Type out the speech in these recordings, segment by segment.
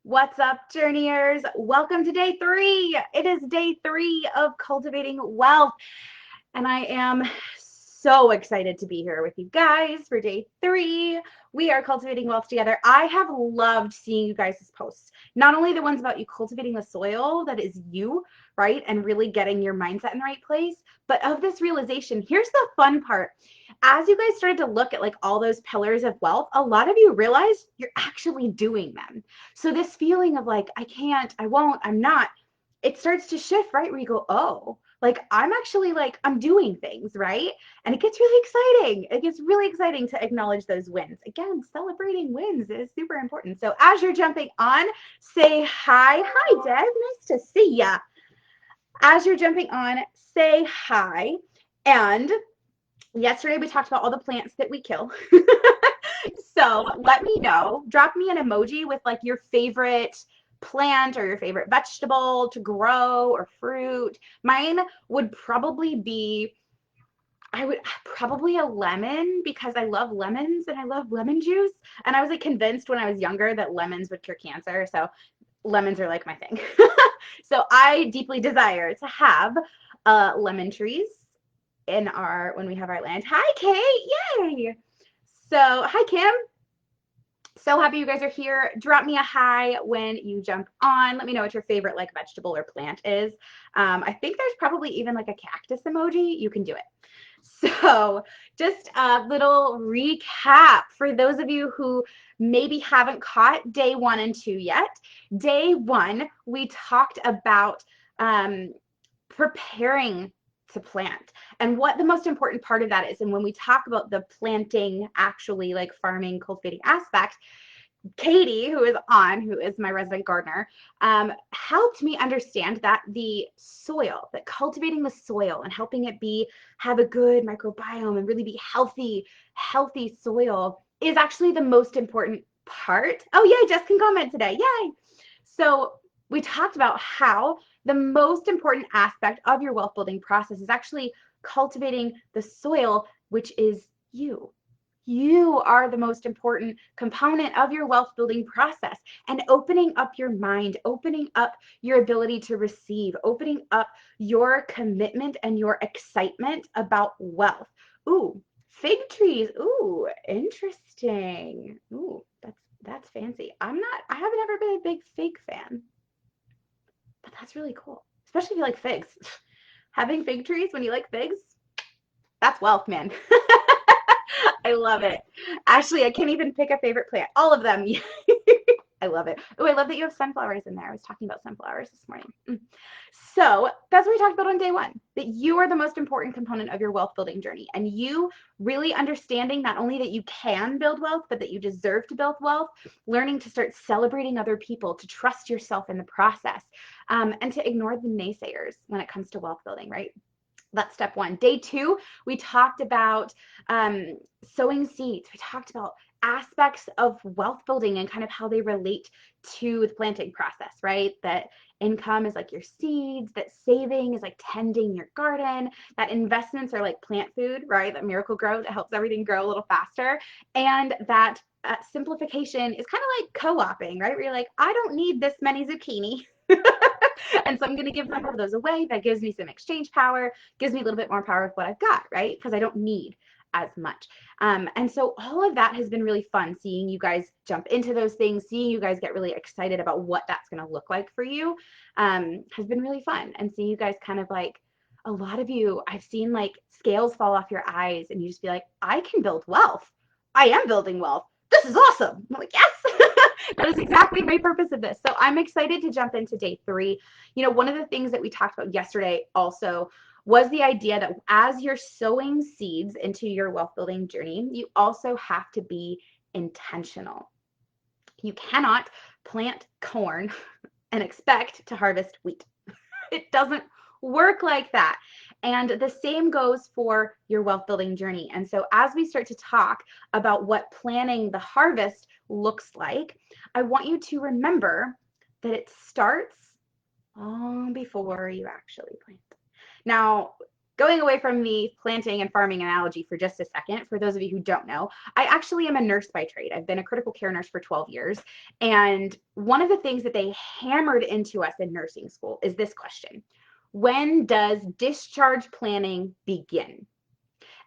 What's up, journeyers? Welcome to day 3. It is day 3 of Cultivating Wealth, and I am so excited to be here with you guys for day 3. We are cultivating wealth together. I have loved seeing you guys' posts, not only the ones about you cultivating the soil that is you, right, and really getting your mindset in the right place, but of this realization. Here's the fun part. As you guys started to look at like all those pillars of wealth, a lot of you realized you're actually doing them. So this feeling of like, I can't, I won't, I'm not, it starts to shift, right? Where you go, oh, like I'm actually like, I'm doing things, right? And it gets really exciting. It gets really exciting to acknowledge those wins. Again, celebrating wins is super important. So as you're jumping on, say hi. Hi, Deb. Nice to see ya. As you're jumping on, say hi. And yesterday we talked about all the plants that we kill. So let me know. Drop me an emoji with like your favorite plant or your favorite vegetable to grow or fruit. Mine would probably be, I would probably a lemon because I love lemons and I love lemon juice. And I was like convinced when I was younger that lemons would cure cancer. So lemons are like my thing. So I deeply desire to have lemon trees in our when we have our land. Hi, Kate. Yay. So hi, Kim. So happy you guys are here. Drop me a hi when you jump on. Let me know what your favorite like vegetable or plant is. I think there's probably even like a cactus emoji. You can do it. So just a little recap for those of you who maybe haven't caught day 1 and 2 yet. Day 1, we talked about preparing to plant and what the most important part of that is. And when we talk about the planting, actually like farming, cultivating aspect, Katie, who is my resident gardener, helped me understand that the soil, that cultivating the soil and helping it have a good microbiome and really be healthy soil is actually the most important part. Oh, yay, Jess can comment today. Yay. So we talked about how the most important aspect of your wealth building process is actually cultivating the soil, which is you. You are the most important component of your wealth building process, and opening up your mind, opening up your ability to receive, opening up your commitment and your excitement about wealth. Ooh, fig trees. Ooh, interesting. Ooh, that's fancy. I haven't ever been a big fig fan, but that's really cool, especially if you like figs. Having fig trees when you like figs, that's wealth, man. I love it. Ashley, I can't even pick a favorite plant. All of them. I love it. Oh, I love that you have sunflowers in there. I was talking about sunflowers this morning. So that's what we talked about on day 1, that you are the most important component of your wealth building journey. And you really understanding not only that you can build wealth, but that you deserve to build wealth, learning to start celebrating other people, to trust yourself in the process, and to ignore the naysayers when it comes to wealth building, right? That's step 1. Day 2, we talked about sowing seeds. We talked about aspects of wealth building and kind of how they relate to the planting process, right? That income is like your seeds, that saving is like tending your garden, that investments are like plant food, right? That Miracle Grow that helps everything grow a little faster, and that simplification is kind of like co-oping, right? Where you're like, I don't need this many zucchini. And so I'm going to give some of those away. That gives me some exchange power, gives me a little bit more power of what I've got, right? Because I don't need as much. And so all of that has been really fun, seeing you guys jump into those things, seeing you guys get really excited about what that's going to look like for you, has been really fun. And seeing you guys kind of like, a lot of you, I've seen like scales fall off your eyes and you just be like, I can build wealth. I am building wealth. This is awesome. I'm like, yes. That is exactly my purpose of this. So I'm excited to jump into day 3. You know, one of the things that we talked about yesterday also was the idea that as you're sowing seeds into your wealth building journey, you also have to be intentional. You cannot plant corn and expect to harvest wheat. It doesn't work like that. And the same goes for your wealth building journey. And so as we start to talk about what planning the harvest looks like, I want you to remember that it starts long before you actually plant. Now, going away from the planting and farming analogy for just a second, for those of you who don't know, I actually am a nurse by trade. I've been a critical care nurse for 12 years. And one of the things that they hammered into us in nursing school is this question: when does discharge planning begin?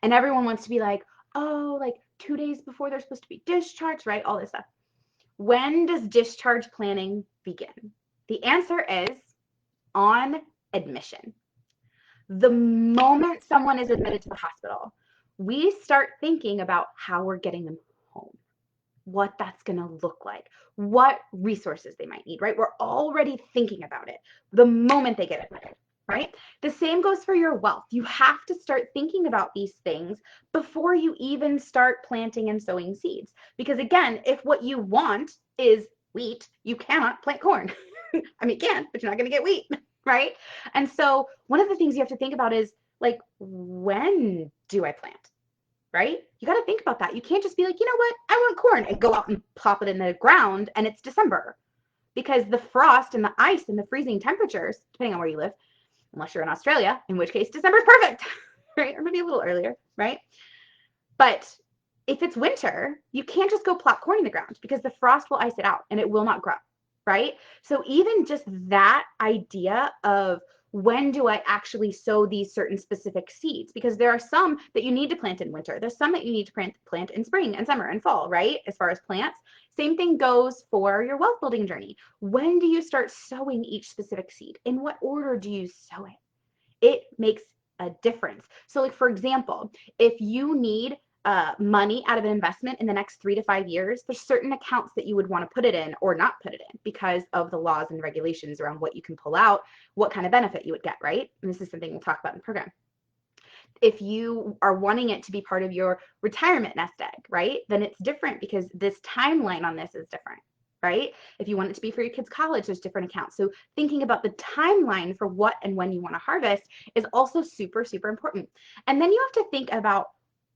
And everyone wants to be like, oh, like 2 days before they're supposed to be discharged, right? All this stuff. When does discharge planning begin? The answer is on admission. The moment someone is admitted to the hospital, we start thinking about how we're getting them home, what that's going to look like, what resources they might need, right? We're already thinking about it the moment they get admitted, right? The same goes for your wealth. You have to start thinking about these things before you even start planting and sowing seeds. Because again, if what you want is wheat, you cannot plant corn. I mean, you can, but you're not going to get wheat, right? And so one of the things you have to think about is like, when do I plant? Right? You got to think about that. You can't just be like, you know what? I want corn and go out and plop it in the ground and it's December, because the frost and the ice and the freezing temperatures, depending on where you live, unless you're in Australia, in which case December is perfect, right? Or maybe a little earlier, right? But if it's winter, you can't just go plop corn in the ground because the frost will ice it out and it will not grow, right? So even just that idea of when do I actually sow these certain specific seeds? Because there are some that you need to plant in winter. There's some that you need to plant in spring and summer and fall, right? As far as plants. Same thing goes for your wealth building journey. When do you start sowing each specific seed? In what order do you sow it? It makes a difference. So like, for example, if you need money out of an investment in the next 3 to 5 years, there's certain accounts that you would want to put it in or not put it in because of the laws and regulations around what you can pull out, what kind of benefit you would get, right? And this is something we'll talk about in the program. If you are wanting it to be part of your retirement nest egg, right, then it's different because this timeline on this is different, right? If you want it to be for your kids' college, there's different accounts. So thinking about the timeline for what and when you want to harvest is also super, super important. And then you have to think about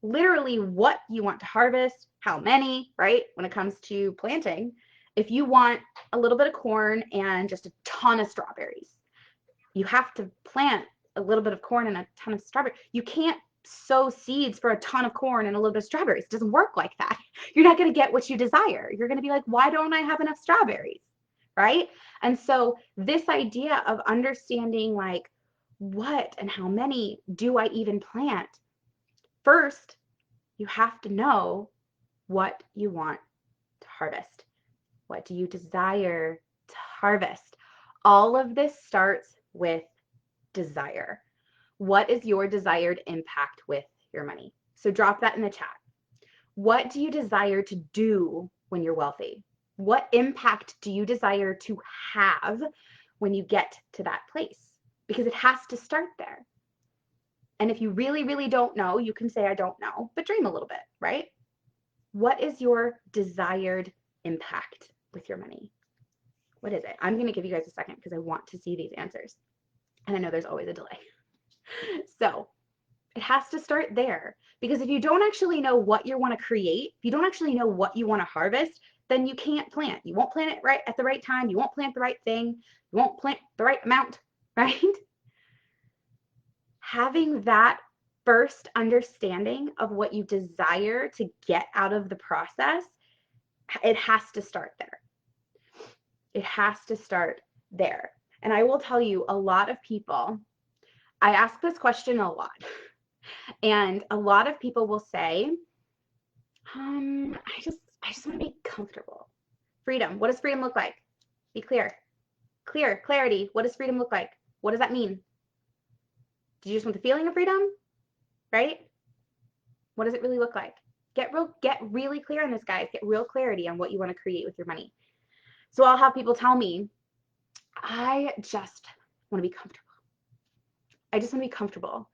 literally what you want to harvest, how many, right? When it comes to planting, if you want a little bit of corn and just a ton of strawberries, you have to plant a little bit of corn and a ton of strawberries. You can't sow seeds for a ton of corn and a little bit of strawberries. It doesn't work like that. You're not going to get what you desire. You're going to be like, why don't I have enough strawberries? Right? And so this idea of understanding like what and how many do I even plant? First, you have to know what you want to harvest. What do you desire to harvest? All of this starts with desire. What is your desired impact with your money? So drop that in the chat. What do you desire to do when you're wealthy? What impact do you desire to have when you get to that place? Because it has to start there. And if you really, really don't know, you can say, I don't know, but dream a little bit, right? What is your desired impact with your money? What is it? I'm going to give you guys a second because I want to see these answers. And I know there's always a delay. So it has to start there, because if you don't actually know what you want to create, if you don't actually know what you want to harvest, then you can't plant. You won't plant it right at the right time. You won't plant the right thing. You won't plant the right amount, right? Having that first understanding of what you desire to get out of the process, it has to start there. It has to start there. And I will tell you, a lot of people, I ask this question a lot, and a lot of people will say, I just want to be comfortable. Freedom. What does freedom look like? Be clear. Clarity. What does freedom look like? What does that mean? Do you just want the feeling of freedom? Right? What does it really look like? Get really clear on this, guys. Get real clarity on what you want to create with your money. So I'll have people tell me, I just want to be comfortable. I just want to be comfortable.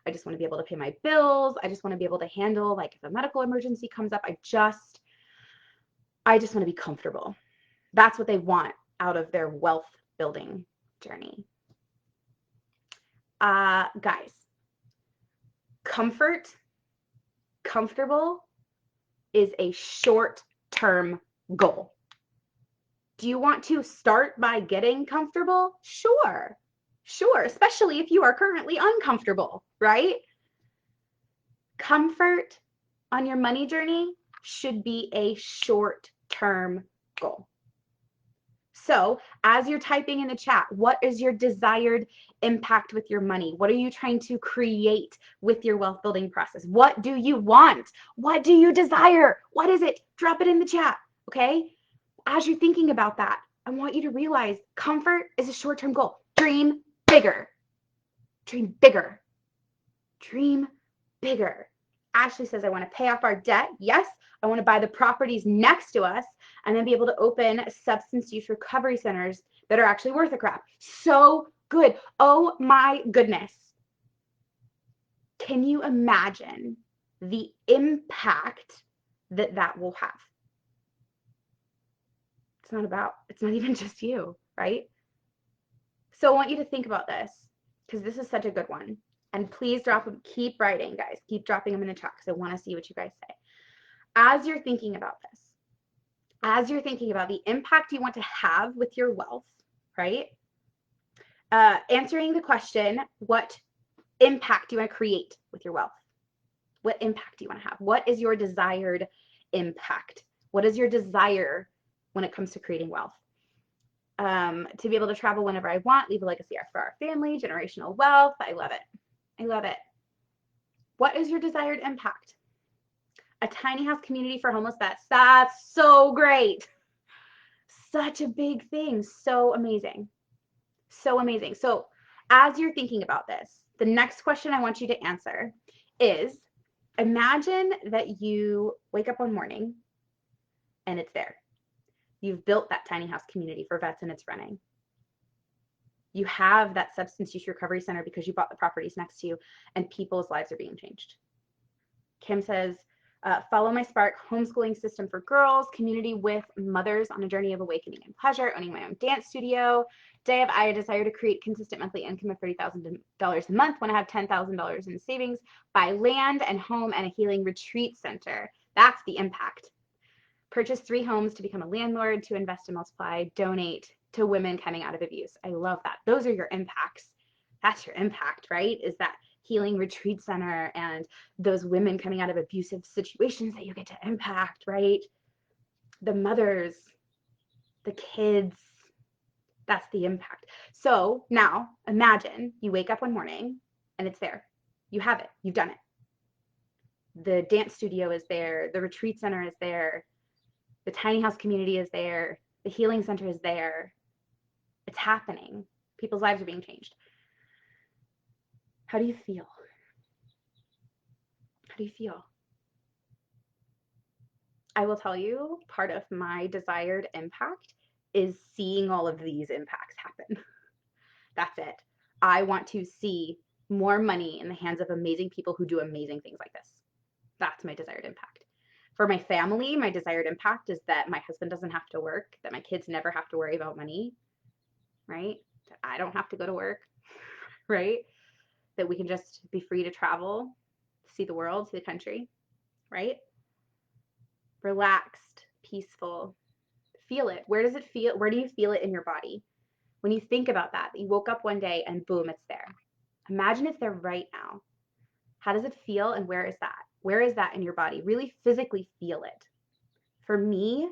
I just want to be able to pay my bills. I just want to be able to handle, like, if a medical emergency comes up, I just want to be comfortable. That's what they want out of their wealth building journey. Guys, comfortable is a short-term goal. Do you want to start by getting comfortable? Sure. Sure, especially if you are currently uncomfortable, right? Comfort on your money journey should be a short-term goal. So, as you're typing in the chat, what is your desired impact with your money? What are you trying to create with your wealth building process? What do you want? What do you desire? What is it? Drop it in the chat, okay? As you're thinking about that, I want you to realize comfort is a short-term goal. Dream bigger. Dream bigger. Dream bigger. Ashley says, I want to pay off our debt. Yes, I want to buy the properties next to us and then be able to open substance use recovery centers that are actually worth a crap. So good. Oh my goodness. Can you imagine the impact that that will have? It's not even just you, right? So I want you to think about this because this is such a good one. And please keep writing, guys. Keep dropping them in the chat because I want to see what you guys say. As you're thinking about this, as you're thinking about the impact you want to have with your wealth, right? Answering the question, what impact do you want to create with your wealth? What impact do you want to have? What is your desired impact? What is your desire when it comes to creating wealth? To be able to travel whenever I want, leave a legacy for our family, generational wealth. I love it. I love it. What is your desired impact? A tiny house community for homeless vets. That's so great. Such a big thing. So amazing. So amazing. So as you're thinking about this, the next question I want you to answer is, imagine that you wake up one morning and it's there. You've built that tiny house community for vets and it's running. You have that substance use recovery center because you bought the properties next to you and people's lives are being changed. Kim says, follow my spark homeschooling system for girls, community with mothers on a journey of awakening and pleasure, owning my own dance studio. Today, I desire to create consistent monthly income of $30,000 a month when I have $10,000 in savings, buy land and home and a healing retreat center. That's the impact. Purchase 3 homes to become a landlord, to invest and multiply, donate to women coming out of abuse. I love that. Those are your impacts. That's your impact, right? Is that healing retreat center and those women coming out of abusive situations that you get to impact, right? The mothers, the kids, that's the impact. So now imagine you wake up one morning and it's there. You have it. You've done it. The dance studio is there. The retreat center is there. The tiny house community is there. The healing center is there. It's happening. People's lives are being changed. How do you feel? How do you feel? I will tell you, part of my desired impact is seeing all of these impacts happen. That's it. I want to see more money in the hands of amazing people who do amazing things like this. That's my desired impact. For my family, my desired impact is that my husband doesn't have to work, that my kids never have to worry about money, right? That I don't have to go to work, right? That we can just be free to travel, see the world, see the country, right? Relaxed, peaceful. Feel it. Where does it feel? Where do you feel it in your body? When you think about that, you woke up one day and boom, it's there. Imagine it's there right now. How does it feel and where is that? Where is that in your body? Really physically feel it. For me,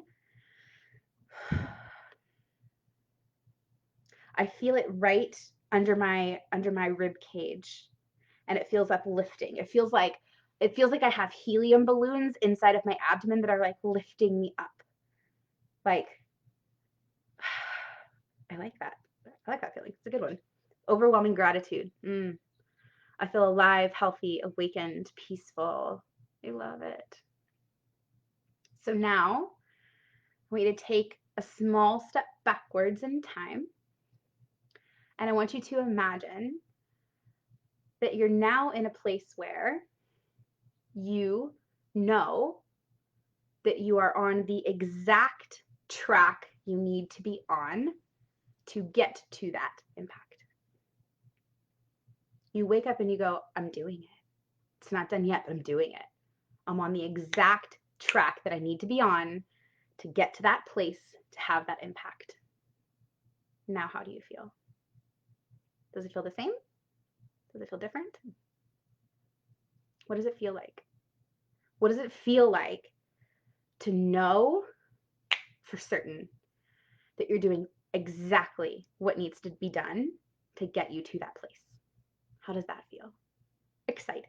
I feel it right under my rib cage and it feels uplifting. It feels like I have helium balloons inside of my abdomen that are like lifting me up. Like I like that. I like that feeling. It's a good one. Overwhelming gratitude. I feel alive, healthy, awakened, peaceful. I love it. So now I want you to take a small step backwards in time. And I want you to imagine that you're now in a place where you know that you are on the exact track you need to be on to get to that impact. You wake up and you go, I'm doing it. It's not done yet, but I'm doing it. I'm on the exact track that I need to be on to get to that place to have that impact. Now, how do you feel? Does it feel the same? Does it feel different? What does it feel like? What does it feel like to know for certain that you're doing exactly what needs to be done to get you to that place? How does that feel? Excited.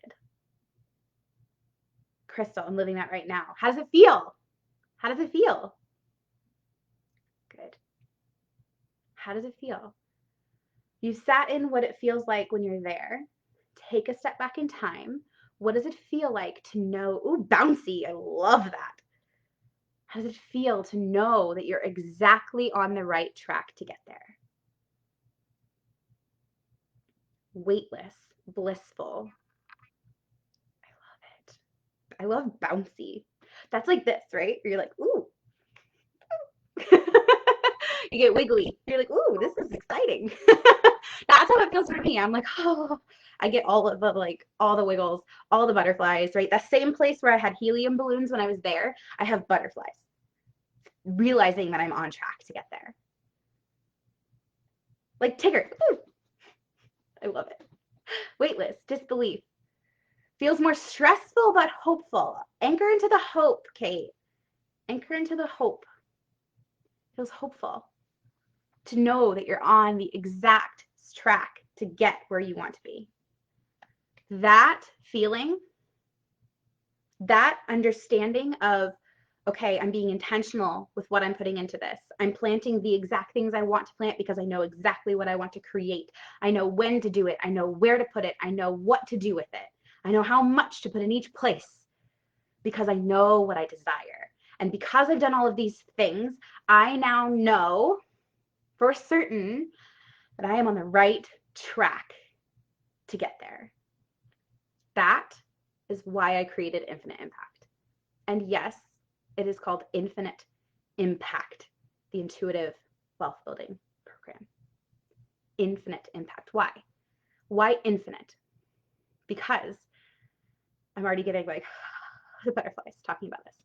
Crystal, I'm living that right now. How does it feel? How does it feel? Good. How does it feel? You sat in what it feels like when you're there. Take a step back in time. What does it feel like to know? Ooh, bouncy. I love that. How does it feel to know that you're exactly on the right track to get there? Weightless, blissful. I love it. I love bouncy. That's like this, right? You're like, ooh. You get wiggly. You're like, ooh, this is exciting. That's how it feels for me. I'm like, oh, I get all of the all the wiggles, all the butterflies, right? That same place where I had helium balloons when I was there, I have butterflies, realizing that I'm on track to get there. Like Tigger. Ooh, I love it. Weightless, disbelief. Feels more stressful but hopeful. Anchor into the hope, Kate. Anchor into the hope. Feels hopeful to know that you're on the exact track to get where you want to be. That feeling, that understanding of, okay, I'm being intentional with what I'm putting into this. I'm planting the exact things I want to plant because I know exactly what I want to create. I know when to do it. I know where to put it. I know what to do with it. I know how much to put in each place because I know what I desire. And because I've done all of these things, I now know for certain that I am on the right track to get there. That is why I created Infinite Impact. And yes, it is called Infinite Impact, the intuitive wealth building program. Infinite impact. Why? Why infinite? Because I'm already getting like the butterflies talking about this.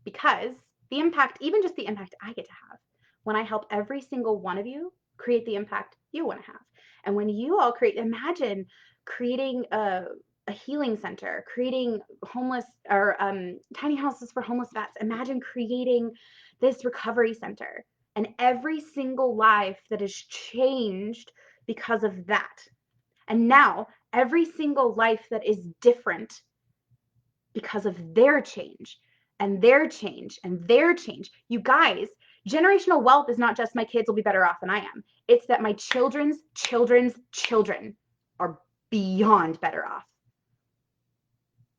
Because the impact, even just the impact I get to have when I help every single one of you create the impact you want to have. And when you all create, imagine creating a healing center, creating homeless or tiny houses for homeless vets. Imagine creating this recovery center and every single life that is changed because of that. And now every single life that is different because of their change and their change and their change. You guys, generational wealth is not just my kids will be better off than I am. It's that my children's children's children are beyond better off.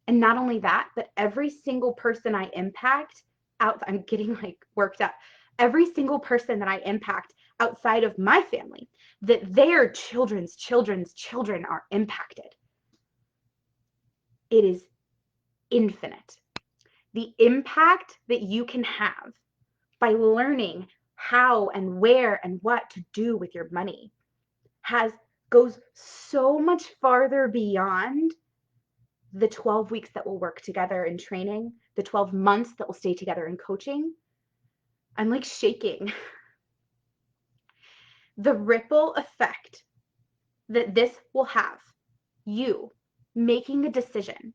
And not only that, but every single person I impact I'm getting like worked up. Every single person that I impact outside of my family, that their children's children's children are impacted. It is infinite. The impact that you can have by learning how and where and what to do with your money goes so much farther beyond the 12 weeks that we'll work together in training, the 12 months that we'll stay together in coaching. I'm like shaking. The ripple effect that this will have, you making a decision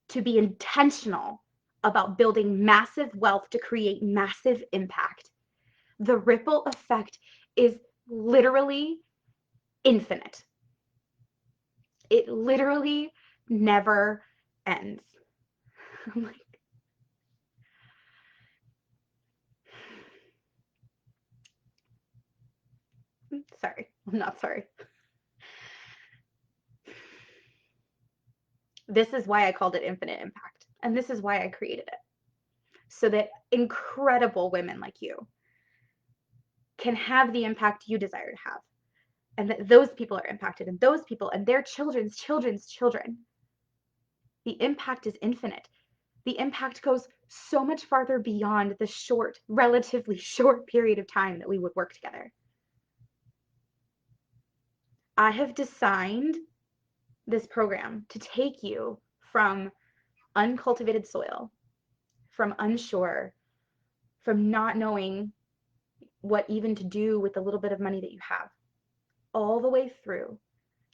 to be intentional about building massive wealth to create massive impact. The ripple effect is literally infinite. It literally never ends. I'm like, sorry, I'm not sorry. This is why I called it Infinite Impact. And this is why I created it. So that incredible women like you can have the impact you desire to have. And that those people are impacted, and those people and their children's children's children. The impact is infinite. The impact goes so much farther beyond the short, relatively short period of time that we would work together. I have designed this program to take you from uncultivated soil, from unsure, from not knowing what even to do with the little bit of money that you have, all the way through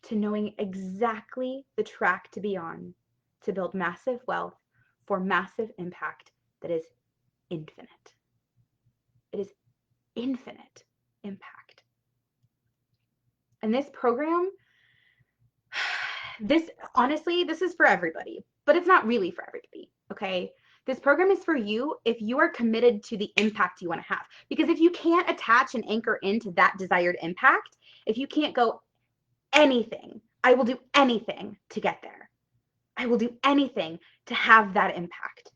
to knowing exactly the track to be on to build massive wealth for massive impact that is infinite. It is infinite impact. And this program, honestly, this is for everybody, but it's not really for everybody, okay? This program is for you if you are committed to the impact you want to have. Because if you can't attach and anchor into that desired impact, if you can't go anything, I will do anything to get there. I will do anything to have that impact.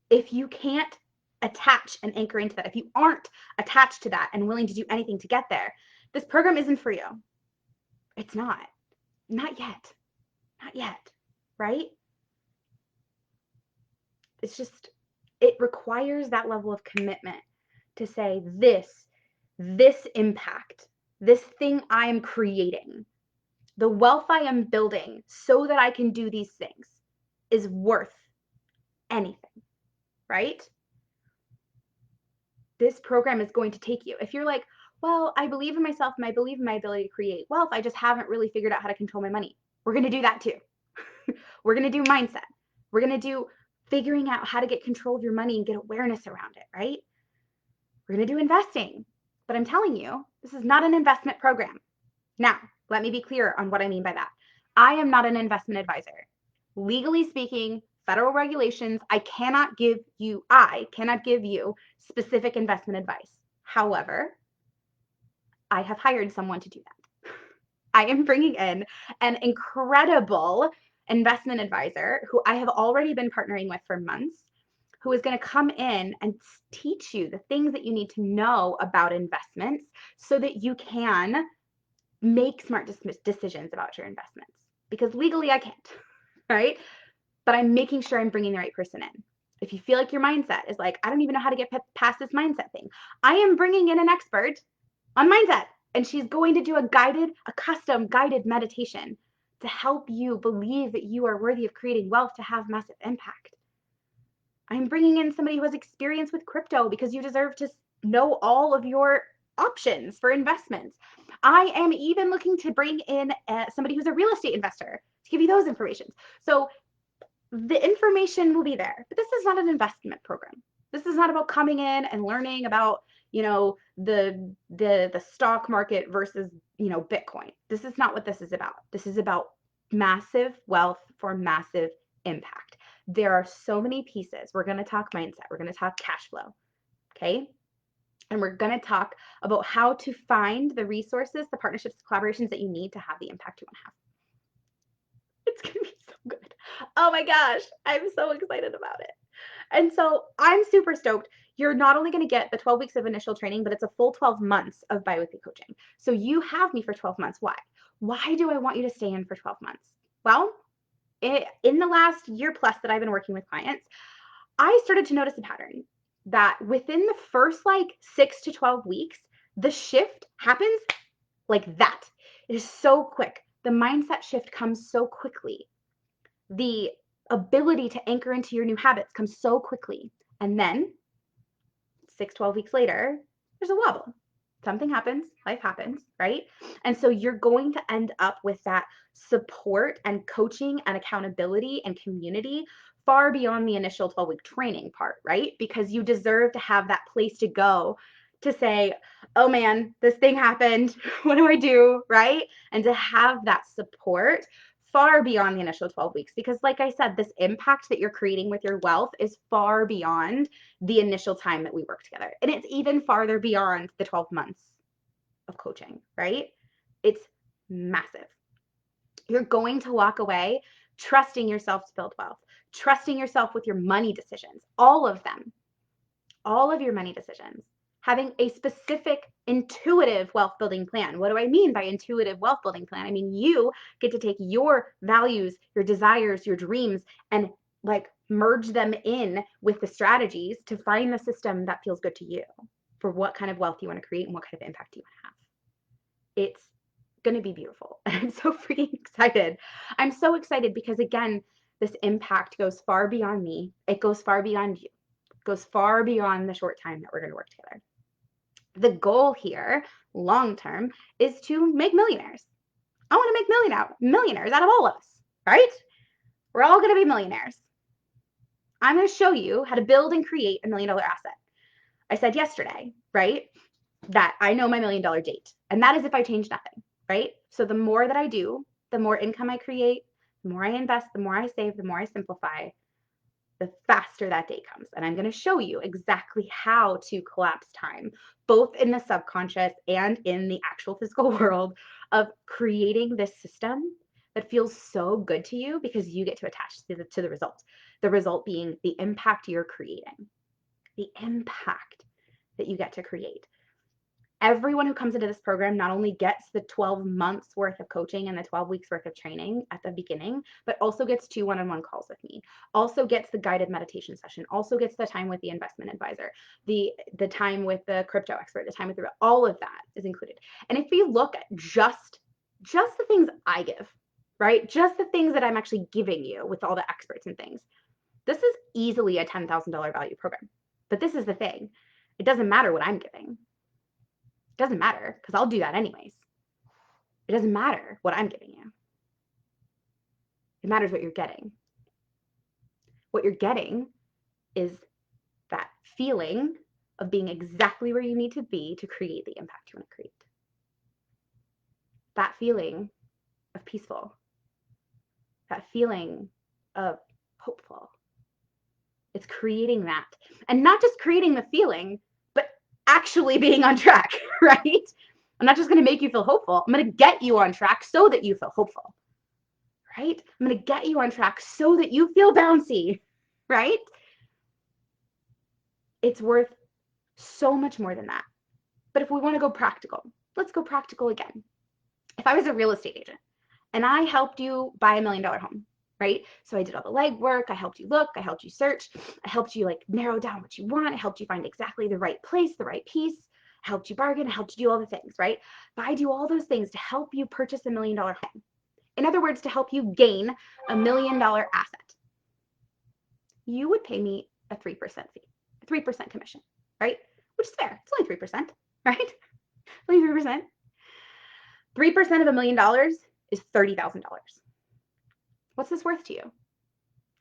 If you can't attach and anchor into that, if you aren't attached to that and willing to do anything to get there, this program isn't for you. It's not. Not yet. Not yet, right? It's just, it requires that level of commitment to say this impact, this thing I am creating, the wealth I am building so that I can do these things is worth anything, right? This program is going to take you. If you're like, well, I believe in myself and I believe in my ability to create wealth, I just haven't really figured out how to control my money. We're going to do that too. We're going to do mindset. We're going to do figuring out how to get control of your money and get awareness around it, right? We're going to do investing. But I'm telling you, this is not an investment program. Now, let me be clear on what I mean by that. I am not an investment advisor. Legally speaking, federal regulations, I cannot give you specific investment advice. However, I have hired someone to do that. I am bringing in an incredible investment advisor who I have already been partnering with for months, who is going to come in and teach you the things that you need to know about investments so that you can make smart decisions about your investments. Because legally I can't, right? But I'm making sure I'm bringing the right person in. If you feel like your mindset is like, I don't even know how to get past this mindset thing, I am bringing in an expert on mindset, and she's going to do a custom guided meditation to help you believe that you are worthy of creating wealth to have massive impact. I'm bringing in somebody who has experience with crypto because you deserve to know all of your options for investments. I am even looking to bring in somebody who's a real estate investor to give you those information. So the information will be there, but this is not an investment program. This is not about coming in and learning about, the stock market versus, Bitcoin. This is not what this is about. This is about massive wealth for massive impact. There are so many pieces. We're going to talk mindset. We're going to talk cash flow. Okay. And we're going to talk about how to find the resources, the partnerships, the collaborations that you need to have the impact you want to have. It's going to be so good. Oh my gosh, I'm so excited about it. And so I'm super stoked. You're not only going to get the 12 weeks of initial training, but it's a full 12 months of biweekly coaching. So you have me for 12 months. Why? Why do I want you to stay in for 12 months? Well, in the last year plus that I've been working with clients, I started to notice a pattern that within the first 6 to 12 weeks, the shift happens like that. It is so quick. The mindset shift comes so quickly. The ability to anchor into your new habits comes so quickly. And then 12 weeks later, there's a wobble. Something happens, life happens, right? And so you're going to end up with that support and coaching and accountability and community far beyond the initial 12-week training part, right? Because you deserve to have that place to go to say, oh man, this thing happened. What do I do, right? And to have that support far beyond the initial 12 weeks. Because like I said, this impact that you're creating with your wealth is far beyond the initial time that we work together. And it's even farther beyond the 12 months of coaching, right? It's massive. You're going to walk away trusting yourself to build wealth, trusting yourself with your money decisions, all of them, all of your money decisions, having a specific intuitive wealth building plan. What do I mean by intuitive wealth building plan? I mean, you get to take your values, your desires, your dreams, and merge them in with the strategies to find the system that feels good to you for what kind of wealth you want to create and what kind of impact you want to have. It's going to be beautiful. I'm so freaking excited. I'm so excited because, again, this impact goes far beyond me. It goes far beyond you. It goes far beyond the short time that we're going to work together. The goal here, long term, is to make millionaires. I want to make millionaires out of all of us, right? We're all going to be millionaires. I'm going to show you how to build and create $1 million asset. I said yesterday, right, that I know my $1 million date. And that is if I change nothing, right? So the more that I do, the more income I create, the more I invest, the more I save, the more I simplify, the faster that day comes. And I'm going to show you exactly how to collapse time, both in the subconscious and in the actual physical world, of creating this system that feels so good to you because you get to attach to the result. The result being the impact you're creating, the impact that you get to create. Everyone who comes into this program not only gets the 12 months worth of coaching and the 12 weeks worth of training at the beginning, but also gets 2 one-on-one calls with me, also gets the guided meditation session, also gets the time with the investment advisor, the time with the crypto expert, the time with all of that is included. And if you look at just the things I give, right? Just the things that I'm actually giving you with all the experts and things, this is easily a $10,000 value program. But this is the thing. It doesn't matter what I'm giving. It doesn't matter because I'll do that anyways. It doesn't matter what I'm giving you. It matters what you're getting. What you're getting is that feeling of being exactly where you need to be to create the impact you want to create. That feeling of peaceful. That feeling of hopeful. It's creating that. And not just creating the feeling, but actually being on track, right? I'm not just going to make you feel hopeful. I'm going to get you on track so that you feel hopeful, right? I'm going to get you on track so that you feel bouncy, right? It's worth so much more than that. But if we want to go practical, let's go practical again. If I was a real estate agent and I helped you buy $1 million home, right? So I did all the legwork. I helped you look. I helped you search. I helped you like narrow down what you want. I helped you find exactly the right place, the right piece. I helped you bargain. I helped you do all the things, right? If I do all those things to help you purchase $1 million home, in other words, to help you gain $1 million asset, you would pay me a 3% fee, a 3% commission, right? Which is fair. It's only 3%, right? Only 3%. 3% of $1 million is $30,000. What's this worth to you?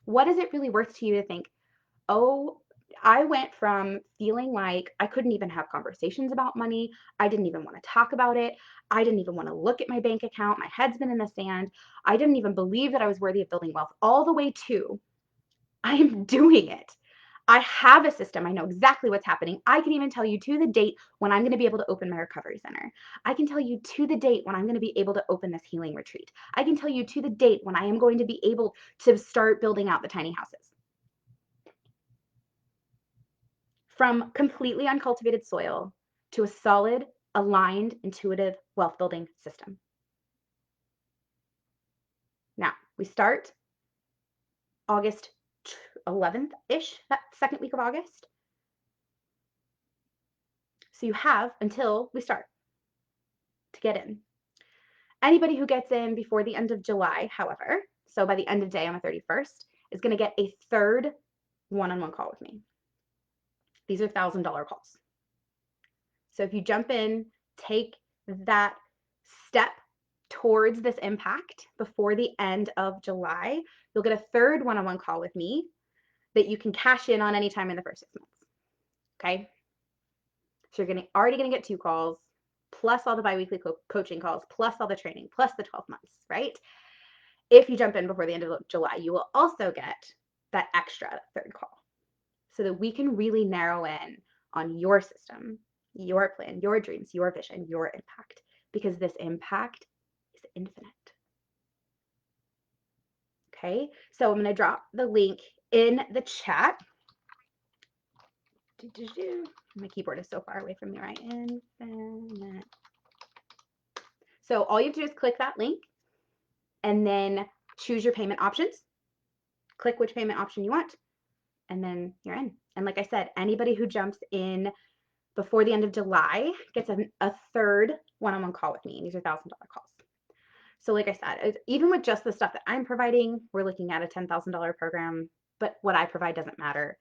What is it really worth to you to think, oh, I went from feeling like I couldn't even have conversations about money. I didn't even want to talk about it. I didn't even want to look at my bank account. My head's been in the sand. I didn't even believe that I was worthy of building wealth, all the way to I am doing it. I have a system. I know exactly what's happening. I can even tell you to the date when I'm going to be able to open my recovery center. I can tell you to the date when I'm going to be able to open this healing retreat. I can tell you to the date when I am going to be able to start building out the tiny houses. From completely uncultivated soil to a solid, aligned, intuitive wealth building system. Now, we start August 11th-ish, that second week of August. So you have until we start to get in. Anybody who gets in before the end of July, however, so by the end of day on the 31st, is going to get a third one-on-one call with me. These are $1,000 calls. So if you jump in, take that step towards this impact before the end of July, you'll get a third one-on-one call with me that you can cash in on anytime in the first 6 months. Okay? So you're already going to get 2 calls, plus all the biweekly coaching calls, plus all the training, plus the 12 months, right? If you jump in before the end of July, you will also get that extra third call so that we can really narrow in on your system, your plan, your dreams, your vision, your impact, because this impact is infinite. Okay, so I'm going to drop the link in the chat. My keyboard is so far away from me, right? Infinite. So all you have to do is click that link and then choose your payment options. Click which payment option you want, and then you're in. And like I said, anybody who jumps in before the end of July gets a third one-on-one call with me. And these are $1,000 calls. So like I said, even with just the stuff that I'm providing, we're looking at a $10,000 program, but what I provide doesn't matter.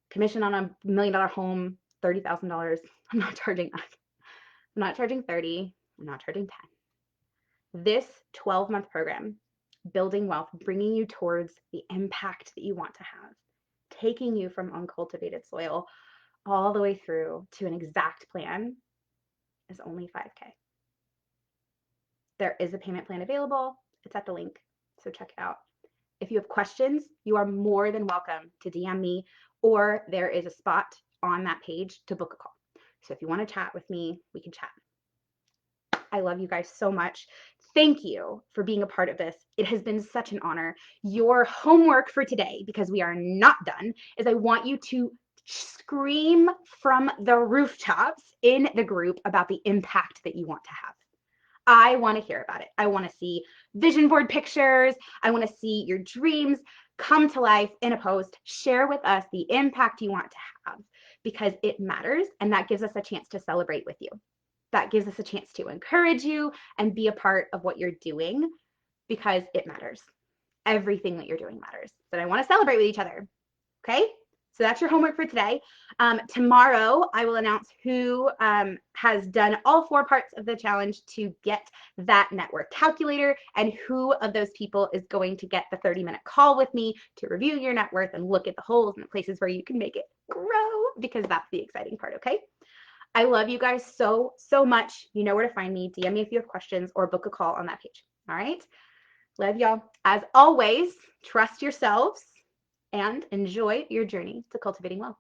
Commission on $1 million home, $30,000. I'm not charging that. I'm not charging 30. I'm not charging 10. This 12-month program, building wealth, bringing you towards the impact that you want to have, taking you from uncultivated soil all the way through to an exact plan, is only $5K. There is a payment plan available. It's at the link, so check it out. If you have questions, you are more than welcome to DM me, or there is a spot on that page to book a call. So if you want to chat with me, we can chat. I love you guys so much. Thank you for being a part of this. It has been such an honor. Your homework for today, because we are not done, is I want you to scream from the rooftops in the group about the impact that you want to have. I want to hear about it. I want to see vision board pictures. I want to see your dreams come to life in a post. Share with us the impact you want to have, because it matters, and that gives us a chance to celebrate with you. That gives us a chance to encourage you and be a part of what you're doing, because it matters. Everything that you're doing matters. But I want to celebrate with each other. Okay? So that's your homework for today. Tomorrow, I will announce who has done all 4 parts of the challenge to get that net worth calculator, and who of those people is going to get the 30-minute call with me to review your net worth and look at the holes and the places where you can make it grow, because that's the exciting part, okay? I love you guys so, so much. You know where to find me. DM me if you have questions, or book a call on that page. All right? Love y'all. As always, trust yourselves and enjoy your journey to cultivating wealth.